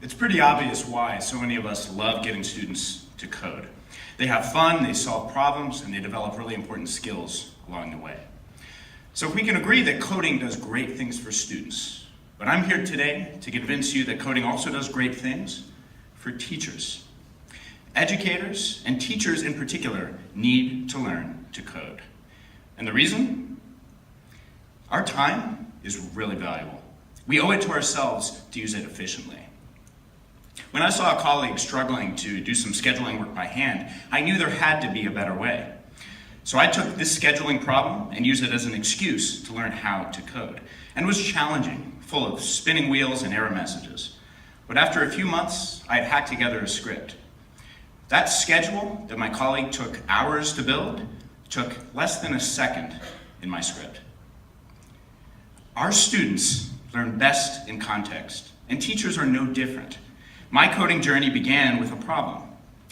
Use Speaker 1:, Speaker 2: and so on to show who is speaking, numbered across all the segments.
Speaker 1: It's pretty obvious why so many of us love getting students to code. They have fun, they solve problems, and they develop really important skills along the way. So if we can agree that coding does great things for students, but I'm here today to convince you that coding also does great things for teachers. Educators, and teachers in particular, need to learn to code. And the reason? Our time is really valuable. We owe it to ourselves to use it efficiently. When I saw a colleague struggling to do some scheduling work by hand, I knew there had to be a better way. So I took this scheduling problem and used it as an excuse to learn how to code. And it was challenging, full of spinning wheels and error messages. But after a few months, I had hacked together a script. That schedule that my colleague took hours to build took less than a second in my script. Our students learn best in context, and teachers are no different. My coding journey began with a problem,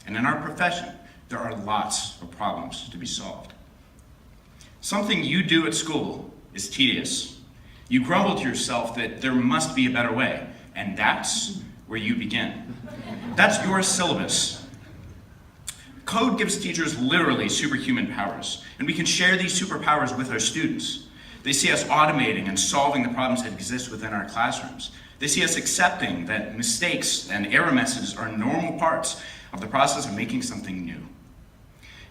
Speaker 1: and in our profession, there are lots of problems to be solved. Something you do at school is tedious. You grumble to yourself that there must be a better way, and that's where you begin. That's your syllabus. Code gives teachers literally superhuman powers, and we can share these superpowers with our students. They see us automating and solving the problems that exist within our classrooms. They see us accepting that mistakes and error messages are normal parts of the process of making something new.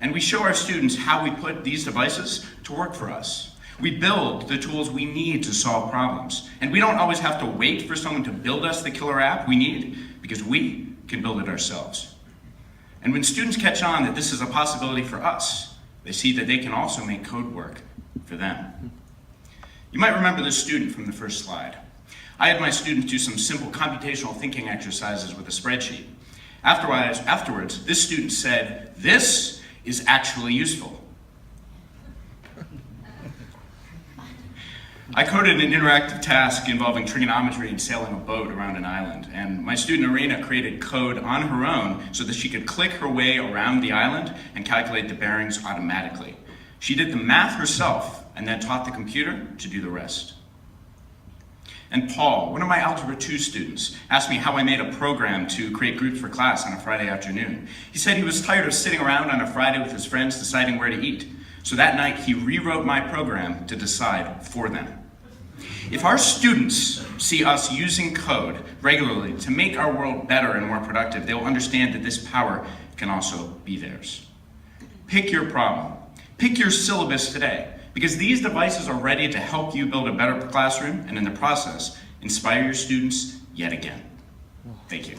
Speaker 1: And we show our students how we put these devices to work for us. We build the tools we need to solve problems. And we don't always have to wait for someone to build us the killer app we need, because we can build it ourselves. And when students catch on that this is a possibility for us, they see that they can also make code work for them. You might remember this student from the first slide. I had my students do some simple computational thinking exercises with a spreadsheet. Afterwards, this student said, "This is actually useful." I coded an interactive task involving trigonometry and sailing a boat around an island, and my student Arena created code on her own so that she could click her way around the island and calculate the bearings automatically. She did the math herself and then taught the computer to do the rest. And Paul, one of my Algebra 2 students, asked me how I made a program to create groups for class on a Friday afternoon. He said he was tired of sitting around on a Friday with his friends deciding where to eat. So that night he rewrote my program to decide for them. If our students see us using code regularly to make our world better and more productive, they will understand that this power can also be theirs. Pick your problem. Pick your syllabus today, because these devices are ready to help you build a better classroom and in the process, inspire your students yet again. Thank you.